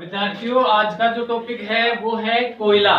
विद्यार्थियों, आज का जो टॉपिक है वो है कोयला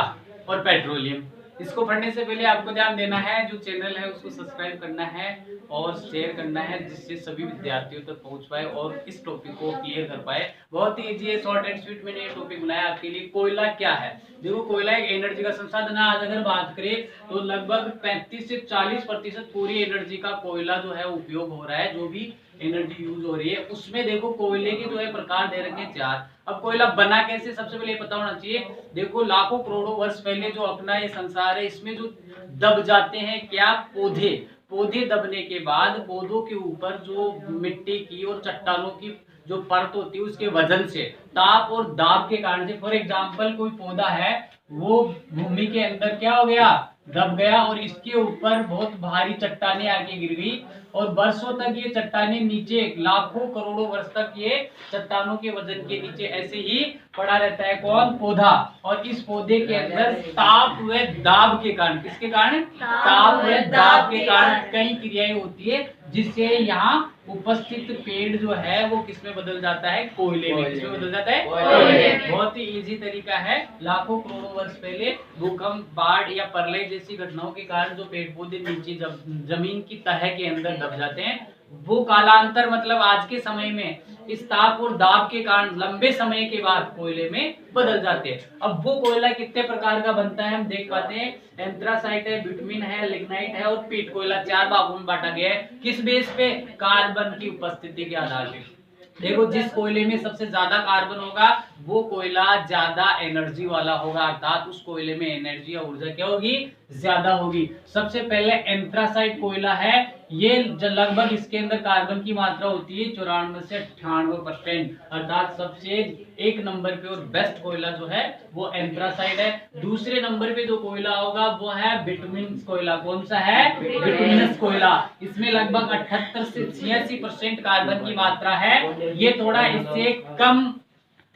और पेट्रोलियम। इसको पढ़ने से पहले आपको ध्यान देना है, जो चैनल है उसको सब्सक्राइब करना है और शेयर करना है, जिससे सभी विद्यार्थियों तक पहुंच पाए और इस टॉपिक को क्लियर कर पाए। बहुत ही इजी है, शॉर्ट एंड स्वीट मैंने ये टॉपिक बनाया आपके लिए। कोयला क्या है? देखो, कोयला एक एनर्जी का संसाधन है। आज अगर बात करें तो लगभग 35 से 40% पूरी एनर्जी का कोयला जो है उपयोग हो रहा है। जो भी एनर्जी यूज हो रही है उसमें देखो कोयले के जो है प्रकार दे रखे हैं 4। अब कोयला बना कैसे, सबसे पहले पता होना चाहिए। देखो, लाखों करोड़ों वर्ष पहले जो अपना ये संसार है, इसमें जो दब जाते हैं क्या, पौधे। पौधे दबने के बाद पौधों के ऊपर जो मिट्टी की और चट्टानों की जो परत होती है, उसके वजन से, ताप और दाब के कारण से, फॉर एग्जाम्पल कोई पौधा है वो भूमि के अंदर क्या हो गया, दब गया, और इसके ऊपर बहुत भारी चट्टानें आके गिर गई और वर्षों तक ये चट्टानें नीचे, लाखों करोड़ों वर्ष तक ये चट्टानों के वजन के नीचे ऐसे ही पड़ा रहता है। कौन? पौधा। और इस पौधे के अंदर ताप व दाब के कारण, किसके कारण? ताप व दाब के कारण कई क्रियाएं होती है, जिससे यहाँ उपस्थित पेड़ जो है वो किसमें बदल जाता है? कोयले में। किसमें बदल जाता है? कोयले। बहुत ही इजी तरीका है। लाखों करोड़ों वर्ष पहले भूकंप, बाढ़ या प्रलय जैसी घटनाओं के कारण जो पेड़ पौधे नीचे जमीन की तह के अंदर दब जाते हैं, वो कालांतर मतलब आज के समय में इस ताप और दाब के कारण लंबे समय के बाद कोयले में बदल जाते हैं। अब वो कोयला कितने प्रकार का बनता है हम देख पाते हैं। एंथ्रासाइट है, बिटुमिन है, लिग्नाइट है और पीट कोयला। 4 भागों में बांटा गया है। किस बेस पे? कार्बन की उपस्थिति के आधार पे। देखो, जिस कोयले में सबसे ज्यादा कार्बन होगा वो कोयला ज्यादा एनर्जी वाला होगा, अर्थात उस कोयले में एनर्जी या ऊर्जा क्या होगी? ज्यादा होगी। सबसे पहले एंथ्रासाइट कोयला है। ये लगभग इसके अंदर कार्बन की मात्रा होती है 94 से 98%, अर्थात सबसे 1 नंबर पे और बेस्ट कोयला जो है वो एंथ्रासाइट है। दूसरे नंबर पे जो कोयला होगा वो है बिटुमिनस कोयला। कौन सा है? बिटुमिनस कोयला। इसमें लगभग 78 से 86% कार्बन की मात्रा है। ये थोड़ा इससे कम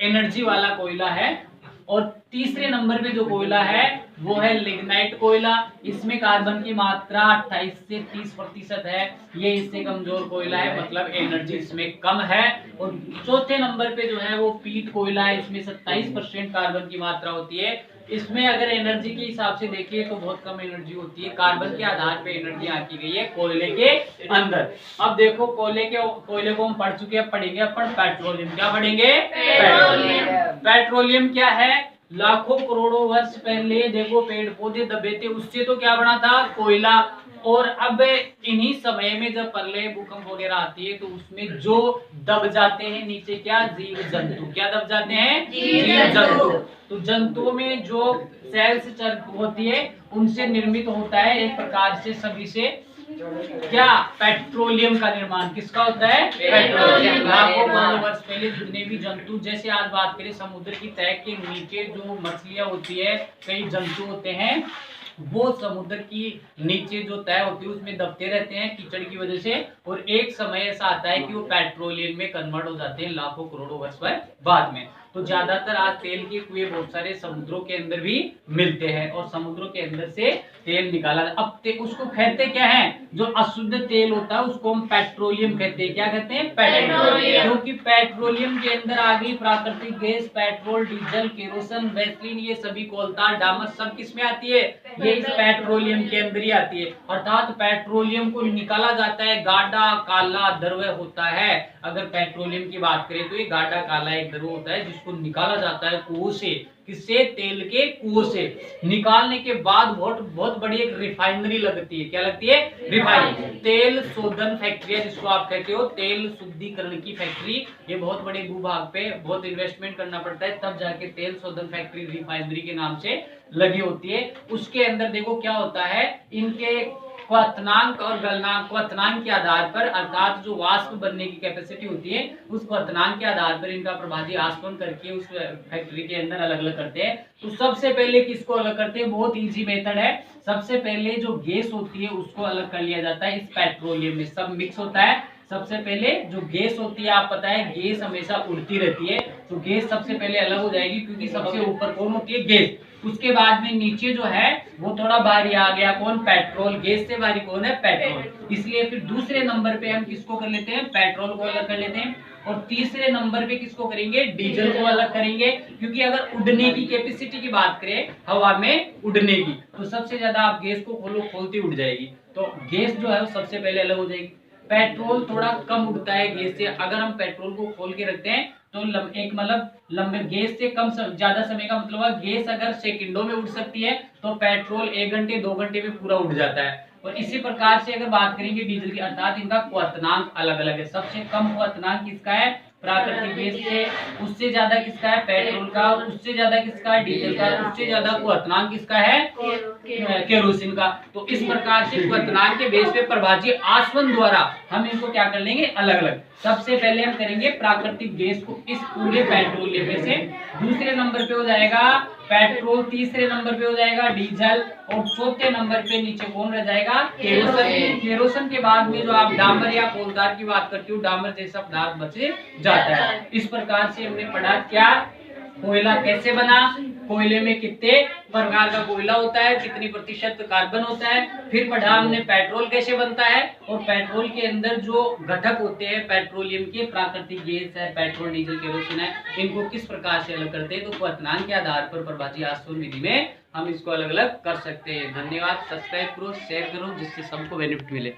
एनर्जी वाला कोयला है। और तीसरे नंबर पे जो कोयला है वो है लिग्नाइट कोयला। इसमें कार्बन की मात्रा 28 से 30% है। ये इससे कमजोर कोयला है, मतलब एनर्जी इसमें कम है। और चौथे नंबर पे जो है वो पीट कोयला है। इसमें 27% कार्बन की मात्रा होती है। इसमें अगर एनर्जी के हिसाब से देखिए तो बहुत कम एनर्जी होती है। कार्बन के आधार पे एनर्जी आकी गई है कोयले के अंदर। अब देखो, कोयले को हम पढ़ चुके हैं, पढ़ेंगे अपन पेट्रोलियम। क्या पढ़ेंगे? पेट्रोलियम। पेट्रोलियम क्या है? लाखों करोड़ों वर्ष पहले देखो पेड़ पौधे दबे थे, उससे तो क्या बना था? कोयला। और अब इन्हीं समय में जब प्रलय, भूकंप वगैरह आती है तो उसमें जो दब जाते हैं नीचे, क्या? जीव जंतु। क्या दब जाते हैं? जीव जंतु। तो जंतुओं में जो सेल्स होती है उनसे निर्मित होता है एक प्रकार से सभी से क्या? पेट्रोलियम का निर्माण। किसका होता है? पेट्रोलियम। लाखों करोड़ों वर्ष पहले जितने भी जंतु, जैसे आज बात करें समुद्र की तह के नीचे जो मछलियां होती है, कई जंतु होते हैं, वो समुद्र की नीचे जो तय होती है उसमें दबते रहते हैं कीचड़ की वजह से, और एक समय ऐसा आता है कि वो पेट्रोलियम में कन्वर्ट हो जाते हैं लाखों करोड़ों वर्ष बाद में। तो ज्यादातर आज तेल के कुएं बहुत सारे समुद्रों के अंदर भी मिलते हैं और समुद्रों के अंदर से तेल निकाला। अब उसको कहते क्या है? जो अशुद्ध तेल होता है उसको हम पेट्रोलियम कहते हैं। क्या कहते हैं? पेट्रोलियम। क्योंकि पेट्रोलियम के अंदर आ गई प्राकृतिक gas, petrol, diesel, kerosene, Vaseline, ये सभी कोलतार, डामर, सब किसमें आती है? ये इस पेट्रोलियम के अंदर ही आती है। अर्थात पेट्रोलियम को निकाला जाता है, गाढ़ा काला द्रव्य होता है। अगर पेट्रोलियम की बात करें तो ये गाढ़ा काला एक द्रव्य होता है जिसको निकाला जाता है कुओं से। किससे? तेल के कुओं से। निकालने के बाद बहुत बड़ी एक रिफाइनरी लगती है। क्या लगती है? रिफाइनरी। तेल शोधन फैक्ट्री है जिसको आप कहते हो तेल शुद्धिकरण की फैक्ट्री। ये बहुत बड़े भूभाग पे बहुत इन्वेस्टमेंट करना पड़ता है, तब जाके तेल शोधन फैक्ट्री रिफाइनरी के नाम से लगी होती है। उसके अंदर देखो क्या होता है, इनके क्वथनांक और गलनांक, क्वथनांक के आधार पर, अर्थात जो वाष्प बनने की कैपेसिटी होती है उस क्वथनांक के आधार पर इनका प्रभावी आस्वन करके उस फैक्ट्री के अंदर अलग अलग करते हैं। तो सबसे पहले किसको अलग करते हैं? बहुत इजी मेथड है। सबसे पहले जो गैस होती है उसको अलग कर लिया जाता है। इस पेट्रोलियम में सब मिक्स होता है। सबसे पहले जो गैस होती है, आप पता है गैस हमेशा उड़ती रहती है, तो गैस सबसे पहले अलग हो जाएगी क्योंकि सबसे ऊपर कौन होती है? गैस। उसके बाद में नीचे जो है वो थोड़ा भारी आ गया, कौन? पेट्रोल। गैस से भारी कौन है? पेट्रोल। इसलिए फिर दूसरे नंबर पे हम किसको कर लेते हैं? पेट्रोल को अलग कर लेते हैं। और तीसरे नंबर पे किसको करेंगे? डीजल को अलग करेंगे। क्योंकि अगर उड़ने की कैपेसिटी की बात करें, हवा में उड़ने की, तो सबसे ज्यादा आप गैस को खोलो, खोलती उड़ जाएगी, तो गैस जो है वो सबसे पहले अलग हो जाएगी। पेट्रोल थोड़ा कम उड़ता है गैस से। अगर हम पेट्रोल को खोल के रखते हैं तो एक मतलब लंबे गैस से कम ज्यादा समय का मतलब है, गैस अगर सेकंडों में उड़ सकती है तो पेट्रोल 1 घंटे 2 घंटे में पूरा उड़ जाता है। और इसी प्रकार से अगर बात करेंगे डीजल की, अर्थात इनका क्वथनांक अलग अलग है। सबसे कम क्वथनांक किसका है? प्राकृतिक गैस से। उससे ज्यादा किसका है? पेट्रोल का। उससे ज्यादा किसका है? डीजल का। उससे ज्यादा क्वथनांक किसका है? केरोसिन का। तो इस प्रकार से क्वथनांक के बेस पे प्रभाजी आसवन द्वारा हम इनको क्या कर लेंगे? अलग अलग। सबसे पहले हम करेंगे प्राकृतिक गैस को इस पूरे पेट्रोलियम में से। दूसरे नंबर पे हो जाएगा पेट्रोल, तीसरे नंबर पे हो जाएगा डीजल, और चौथे नंबर पे नीचे कौन रह जाएगा? केरोसिन। केरोसिन के बाद में जो आप डामर या कोलदार की बात करते हो, डामर जैसा पदार्थ बचे जाता है। इस प्रकार से हमने पढ़ा क्या? कोयला कैसे बना, कोयले में कितने प्रकार का कोयला होता है, कितनी प्रतिशत कार्बन होता है। फिर पढ़ा हमने पेट्रोल कैसे बनता है, और पेट्रोल के अंदर जो घटक होते हैं पेट्रोलियम के, प्राकृतिक गैस है, पेट्रोल, डीजल, केरोसिन है, इनको किस प्रकार से अलग करते हैं। तो क्वथनांक के आधार पर प्रभाजी आसवन विधि में हम इसको अलग अलग कर सकते हैं। धन्यवाद। सब्सक्राइब करो, शेयर करो, जिससे सबको बेनिफिट मिले।